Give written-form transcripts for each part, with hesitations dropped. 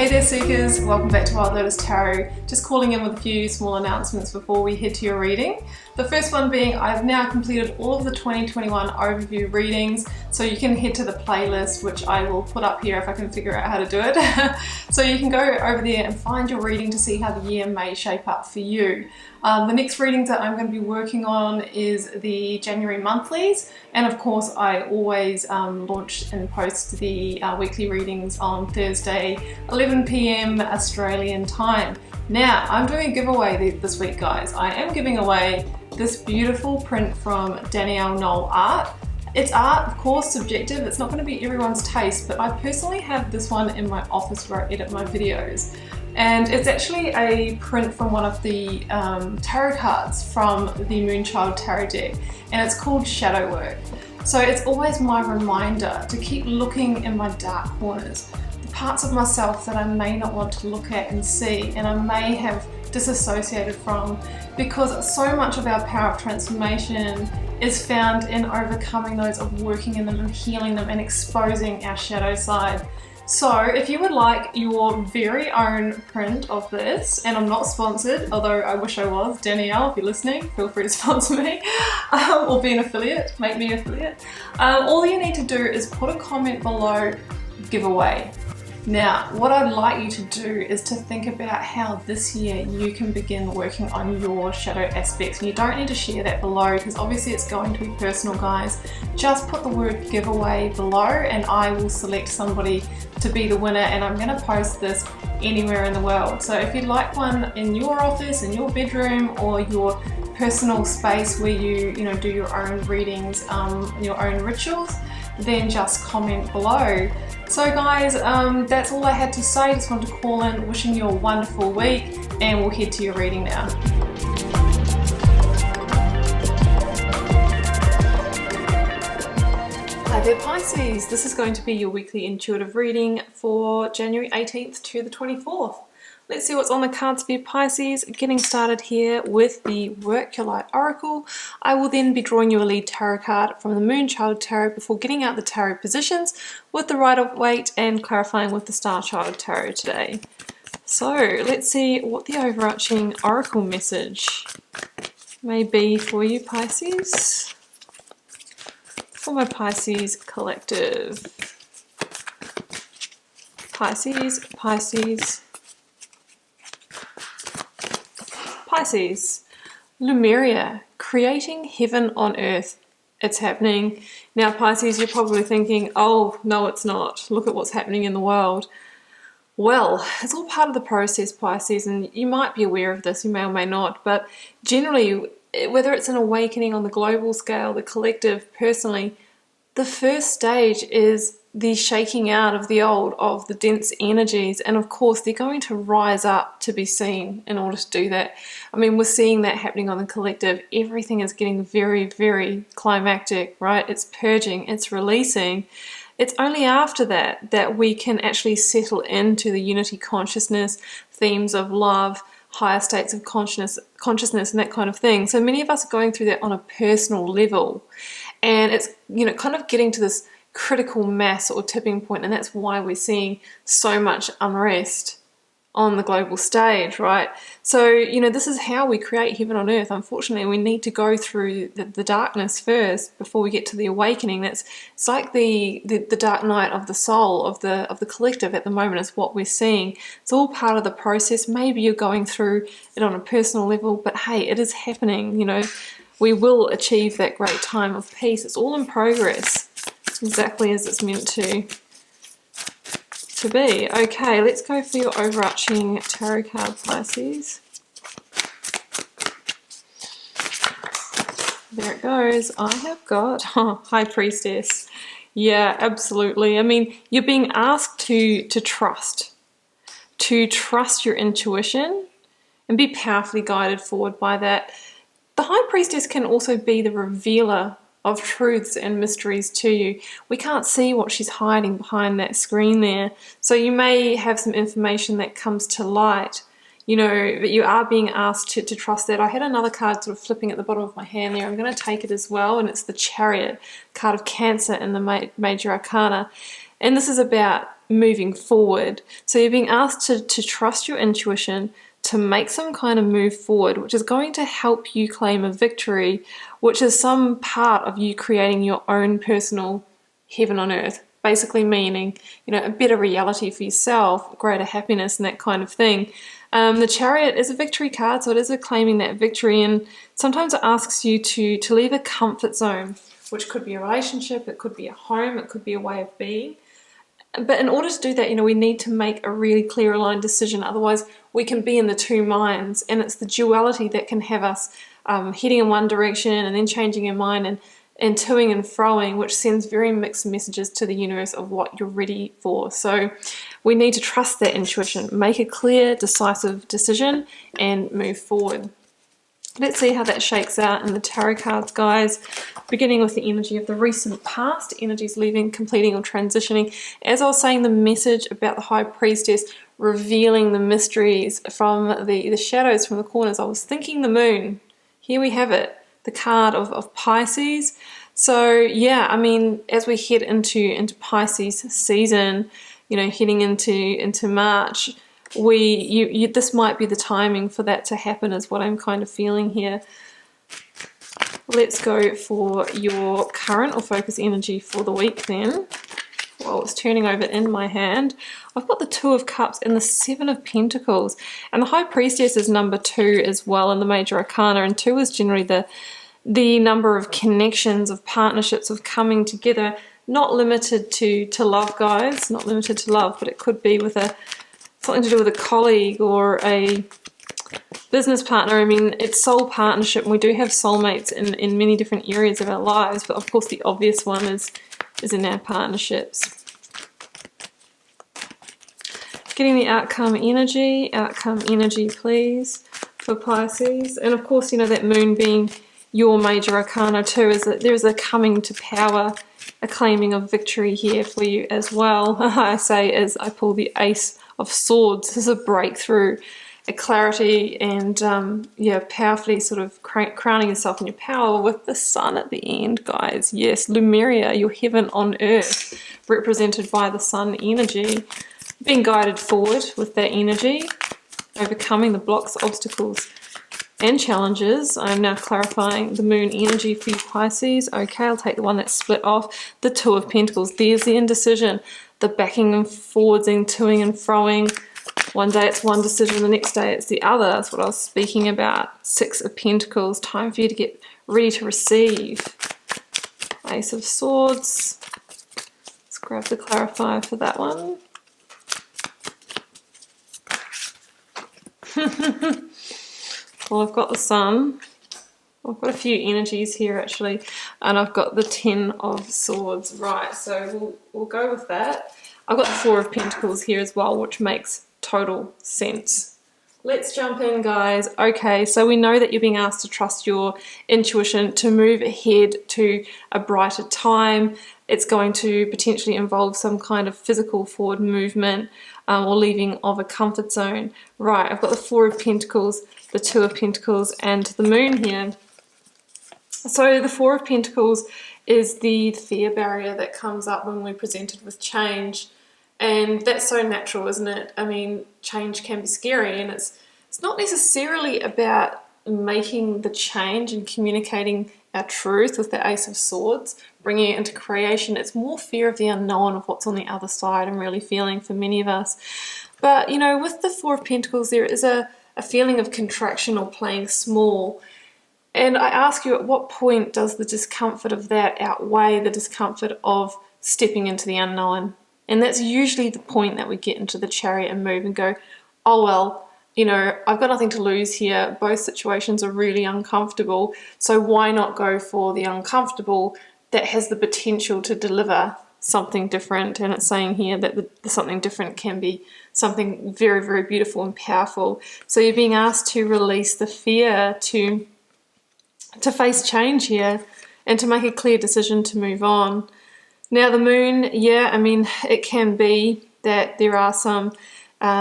Hey there Seekers, welcome back to Wild Lotus Tarot. Just calling in with a few small announcements before we head to your reading. The first one being I've now completed all of the 2021 overview readings, so you can head to the playlist, which I will put up here if I can figure out how to do it. So you can go over there and find your reading to see how the year may shape up for you. The next readings that I'm going to be working on is the January monthlies, and of course I always launch and post the weekly readings on Thursday 11 PM Australian time. Now I'm doing a giveaway this week, guys. I am giving away this beautiful print from Danielle Knoll Art. It's art, of course, subjective. It's not going to be everyone's taste, but I personally have this one in my office where I edit my videos. And it's actually a print from one of the tarot cards from the Moonchild Tarot deck, and it's called Shadow Work. So it's always my reminder to keep looking in my dark corners, the parts of myself that I may not want to look at and see, and I may have disassociated from, because so much of our power of transformation is found in overcoming those, of working in them and healing them and exposing our shadow side. So if you would like your very own print of this, and I'm not sponsored, although I wish I was, Danielle, if you're listening, feel free to sponsor me, or be an affiliate, make me an affiliate. All you need to do is put a comment below giveaway. Now, what I'd like you to do is to think about how this year you can begin working on your shadow aspects. And you don't need to share that below, because obviously it's going to be personal, guys. Just put the word giveaway below and I will select somebody to be the winner, and I'm going to post this anywhere in the world. So if you'd like one in your office, in your bedroom, or your personal space where you do your own readings, your own rituals, then just comment below. So guys, that's all I had to say. Just wanted to call in, wishing you a wonderful week, and we'll head to your reading now. Hi there Pisces, this is going to be your weekly intuitive reading for January 18th to the 24th. Let's see what's on the cards for you Pisces. Getting started here with the Work Your Light Oracle. I will then be drawing you a lead tarot card from the Moonchild Tarot before getting out the tarot positions with the Rider-Waite and clarifying with the Star Child Tarot today. So let's see what the overarching oracle message may be for you Pisces. For my Pisces collective. Pisces, Pisces, Pisces, Lemuria, creating heaven on earth. It's happening. Now Pisces, you're probably thinking, oh no it's not, look at what's happening in the world. Well, it's all part of the process Pisces, and you might be aware of this, you may or may not, but generally, whether it's an awakening on the global scale, the collective, personally, the first stage is the shaking out of the old, of the dense energies, and of course they're going to rise up to be seen in order to do that. I mean, we're seeing that happening on the collective. Everything is getting very, very climactic, right? It's purging, it's releasing. It's only after that that we can actually settle into the unity consciousness, themes of love, higher states of consciousness and that kind of thing. So many of us are going through that on a personal level, and it's kind of getting to this critical mass or tipping point, and that's why we're seeing so much unrest on the global stage, right? So this is how we create heaven on earth. Unfortunately, we need to go through the darkness first before we get to the awakening. It's like the dark night of the soul of the collective at the moment is what we're seeing. It's all part of the process. Maybe you're going through it on a personal level, but hey, it is happening. We will achieve that great time of peace. It's all in progress, exactly as it's meant to be. Okay, let's go for your overarching tarot card, Pisces. There it goes. I have got High Priestess. Yeah, absolutely. I mean, you're being asked to trust your intuition and be powerfully guided forward by that. The High Priestess can also be the revealer of truths and mysteries to you. We can't see what she's hiding behind that screen there. So you may have some information that comes to light, but you are being asked to trust that. I had another card sort of flipping at the bottom of my hand there. I'm going to take it as well, and it's the Chariot, card of Cancer in the Major Arcana. And this is about moving forward. So you're being asked to trust your intuition, to make some kind of move forward, which is going to help you claim a victory, which is some part of you creating your own personal heaven on earth. Basically meaning, you know, a better reality for yourself, greater happiness and that kind of thing. The Chariot is a victory card, so it is a claiming that victory, and sometimes it asks you to leave a comfort zone, which could be a relationship, it could be a home, it could be a way of being. But in order to do that, you know, we need to make a really clear aligned decision, otherwise we can be in the two minds, and it's the duality that can have us heading in one direction and then changing our mind and toing and froing, which sends very mixed messages to the universe of what you're ready for. So we need to trust that intuition, make a clear, decisive decision, and move forward. Let's see how that shakes out in the tarot cards, guys. Beginning with the energy of the recent past, energies leaving, completing, or transitioning. As I was saying, the message about the High Priestess revealing the mysteries from the shadows from the corners. I was thinking the moon. Here we have it. The card of Pisces. So yeah, I mean, as we head into Pisces season, you know, heading into March, this might be the timing for that to happen, is what I'm kind of feeling here. Let's go for your current or focus energy for the week then. While it's turning over in my hand, I've got the Two of Cups and the Seven of Pentacles, and the High Priestess is number 2 as well in the Major Arcana, and 2 is generally the number of connections, of partnerships, of coming together. Not limited to love, guys, not limited to love, but it could be with something to do with a colleague or a business partner. I mean, it's soul partnership, and we do have soulmates in many different areas of our lives, but of course the obvious one is in our partnerships. Getting the outcome energy please, for Pisces. And of course, you know, that moon being your Major Arcana too, is that there is a coming to power, a claiming of victory here for you as well. I say as I pull the Ace of Swords. This is a breakthrough, a clarity, and yeah, powerfully sort of crowning yourself in your power with the sun at the end, guys. Yes, Lemuria, your heaven on earth, represented by the sun energy, being guided forward with that energy, overcoming the blocks, obstacles, and challenges. I'm now clarifying the moon energy for you, Pisces. Okay, I'll take the one that's split off. The Two of Pentacles. There's the indecision, the backing and forwards and toing and froing. One day it's one decision, the next day it's the other. That's what I was speaking about. Six of Pentacles. Time for you to get ready to receive. Ace of Swords. Let's grab the clarifier for that one. Well, I've got the Sun. I've got a few energies here actually, and I've got the Ten of Swords. Right, so we'll go with that. I've got the Four of Pentacles here as well, which makes total sense. Let's jump in, guys. Okay, so we know that you're being asked to trust your intuition to move ahead to a brighter time. It's going to potentially involve some kind of physical forward movement or leaving of a comfort zone. Right, I've got the Four of Pentacles, the Two of Pentacles, and the Moon here. So the Four of Pentacles is the fear barrier that comes up when we're presented with change. And that's so natural, isn't it? I mean, change can be scary, and it's not necessarily about making the change and communicating our truth with the Ace of Swords, bringing it into creation. It's more fear of the unknown, of what's on the other side, I'm really feeling for many of us. But, you know, with the Four of Pentacles, there is a feeling of contraction or playing small. And I ask you, at what point does the discomfort of that outweigh the discomfort of stepping into the unknown? And that's usually the point that we get into the Chariot and move and go, oh well, you know, I've got nothing to lose here. Both situations are really uncomfortable. So why not go for the uncomfortable that has the potential to deliver something different? And it's saying here that the something different can be something very, very beautiful and powerful. So you're being asked to release the fear, to face change here, and to make a clear decision to move on. Now the Moon, yeah, I mean, it can be that there are some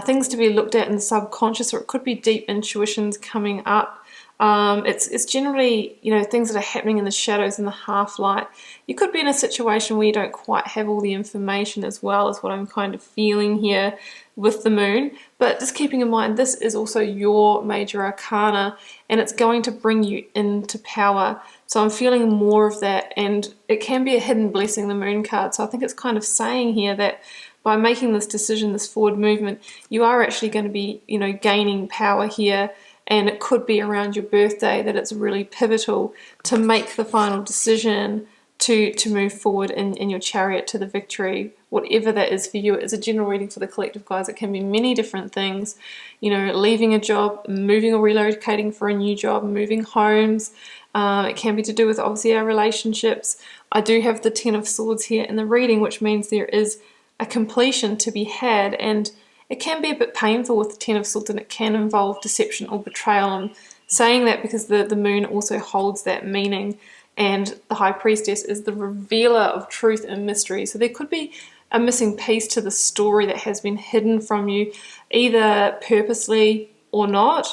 things to be looked at in the subconscious, or it could be deep intuitions coming up. It's generally, you know, things that are happening in the shadows and the half-light. You could be in a situation where you don't quite have all the information as well, as what I'm kind of feeling here with the moon. But just keeping in mind, this is also your major arcana, and it's going to bring you into power. So I'm feeling more of that, and it can be a hidden blessing, the moon card. So I think it's kind of saying here that by making this decision, this forward movement, you are actually going to be, you know, gaining power here. And it could be around your birthday that it's really pivotal to make the final decision to move forward in your chariot to the victory, whatever that is for you. It's a general reading for the collective, guys. It can be many different things, you know, leaving a job, moving or relocating for a new job, moving homes. It can be to do with, obviously, our relationships. I do have the Ten of Swords here in the reading, which means there is a completion to be had, and it can be a bit painful with the Ten of Swords, and it can involve deception or betrayal. I'm saying that because the moon also holds that meaning, and the High Priestess is the revealer of truth and mystery. So there could be a missing piece to the story that has been hidden from you, either purposely or not,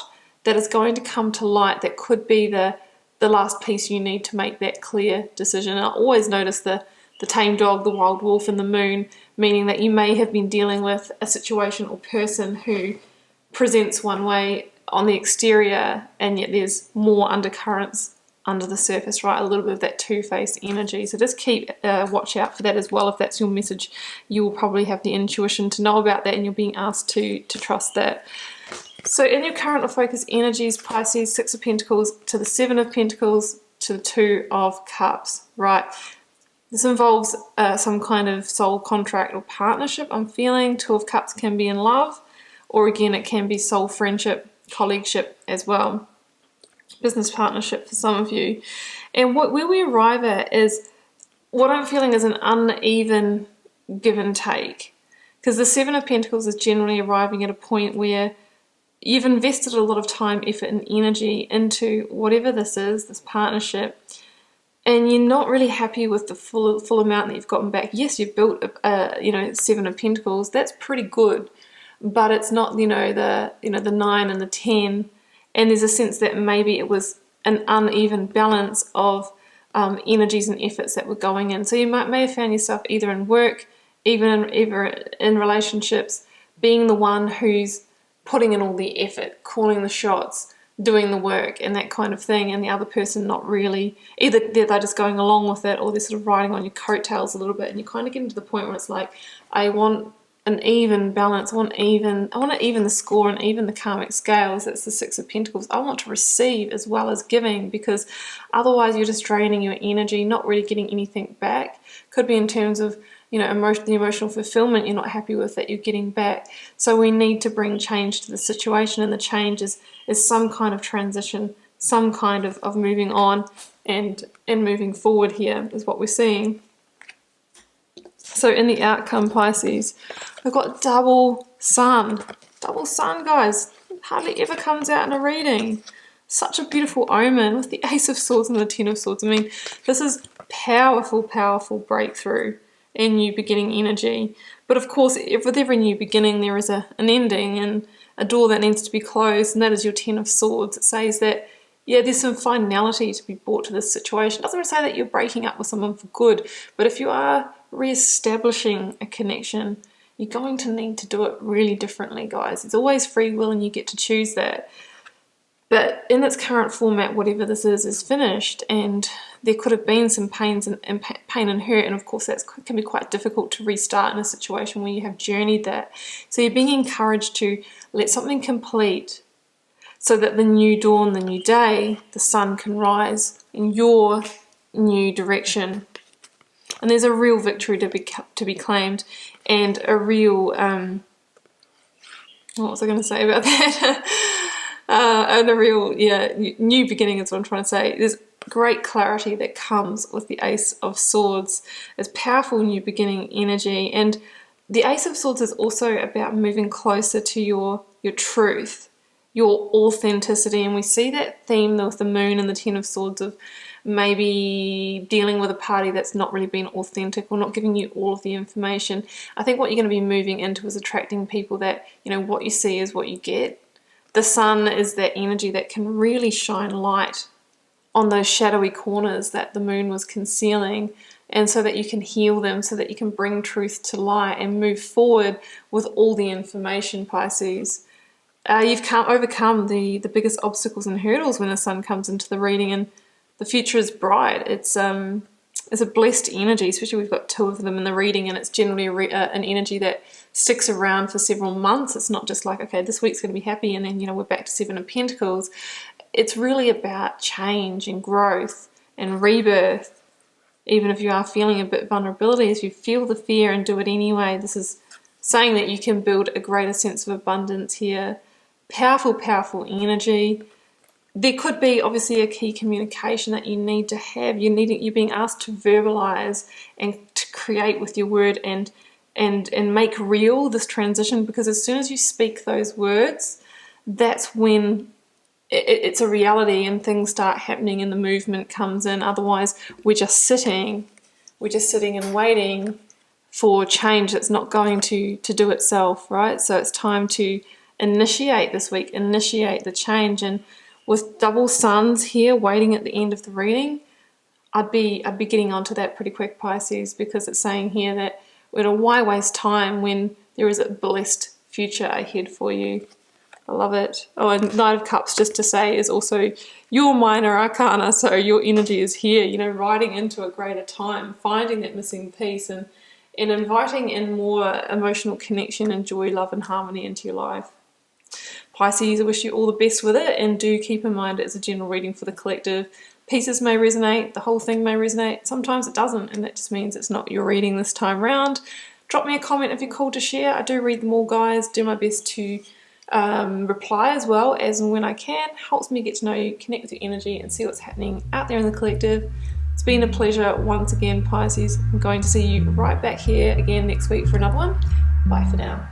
that is going to come to light. That could be the last piece you need to make that clear decision. And I always notice the tame dog, the wild wolf, and the moon, meaning that you may have been dealing with a situation or person who presents one way on the exterior, and yet there's more undercurrents under the surface, right? A little bit of that two-faced energy. So just keep watch out for that as well. If that's your message, you will probably have the intuition to know about that, and you're being asked to trust that. So in your current or focus energies, Pisces, Six of Pentacles to the Seven of Pentacles to the Two of Cups, right? This involves some kind of soul contract or partnership, I'm feeling. Two of Cups can be in love, or again, it can be soul friendship, colleagueship as well. Business partnership for some of you. And where we arrive at is, what I'm feeling is an uneven give and take. Because the Seven of Pentacles is generally arriving at a point where you've invested a lot of time, effort, and energy into whatever this is, this partnership, and you're not really happy with the full amount that you've gotten back. Yes, you've built you know, Seven of Pentacles. That's pretty good, but it's not, you know, the 9 and the 10. And there's a sense that maybe it was an uneven balance of energies and efforts that were going in. So you may have found yourself either in work, even in relationships, being the one who's putting in all the effort, calling the shots, doing the work and that kind of thing, and the other person not really, either they're just going along with it, or they're sort of riding on your coattails a little bit, and you kind of get to the point where it's like, I want an even balance, I want to even the score and even the karmic scales. That's the Six of Pentacles. I want to receive as well as giving, because otherwise you're just draining your energy, not really getting anything back. Could be in terms of, you know, the emotional fulfillment you're not happy with that you're getting back. So we need to bring change to the situation, and the change is some kind of transition, some kind of moving on and moving forward here is what we're seeing. So in the outcome, Pisces, we've got double sun. Double sun, guys. Hardly ever comes out in a reading. Such a beautiful omen with the Ace of Swords and the Ten of Swords. I mean, this is powerful, powerful breakthrough and new beginning energy. But of course, with every new beginning, there is an ending and a door that needs to be closed, and that is your Ten of Swords. It says that, yeah, there's some finality to be brought to this situation. It doesn't say that you're breaking up with someone for good, but if you are re-establishing a connection, you're going to need to do it really differently, guys. It's always free will, and you get to choose that. But in its current format, whatever this is finished, and there could have been some pain and hurt, and of course that can be quite difficult to restart in a situation where you have journeyed that. So you're being encouraged to let something complete, so that the new dawn, the new day, the sun can rise in your new direction. And there's a real victory to be claimed, and a real, what was I going to say about that? And a real, new beginning is what I'm trying to say. There's great clarity that comes with the Ace of Swords. It's powerful new beginning energy, and the Ace of Swords is also about moving closer to your truth, your authenticity, and we see that theme with the Moon and the Ten of Swords of maybe dealing with a party that's not really been authentic or not giving you all of the information. I think what you're going to be moving into is attracting people that, you know, what you see is what you get. The sun is that energy that can really shine light on those shadowy corners that the moon was concealing, and so that you can heal them, so that you can bring truth to light and move forward with all the information, Pisces. You've overcome the biggest obstacles and hurdles when the sun comes into the reading, and the future is bright. It's a blessed energy, especially we've got 2 of them in the reading, and it's generally an energy that sticks around for several months. It's not just like, okay, this week's going to be happy and then, we're back to 7 of Pentacles. It's really about change and growth and rebirth. Even if you are feeling a bit of vulnerability, if you feel the fear and do it anyway, this is saying that you can build a greater sense of abundance here. Powerful, powerful energy. There could be obviously a key communication that you need to have. You're being asked to verbalize and to create with your word and make real this transition, because as soon as you speak those words, that's when it's a reality and things start happening and the movement comes in. Otherwise, we're just sitting and waiting for change that's not going to do itself, right? So it's time to initiate this week, initiate the change. And with double suns here waiting at the end of the reading, I'd be getting onto that pretty quick, Pisces, because it's saying here that why waste time when there is a blessed future ahead for you. I love it. Oh, and Knight of Cups, just to say, is also your minor arcana, so your energy is here, riding into a greater time, finding that missing piece and inviting in more emotional connection and joy, love and harmony into your life. Pisces, I wish you all the best with it, and do keep in mind it's a general reading for the collective. Pieces may resonate, the whole thing may resonate, sometimes it doesn't, and that just means it's not your reading this time round. Drop me a comment if you're called to share. I do read them all, guys. Do my best to reply as well as and when I can. Helps me get to know you, connect with your energy and see what's happening out there in the collective. It's been a pleasure once again, Pisces. I'm going to see you right back here again next week for another one. Bye for now.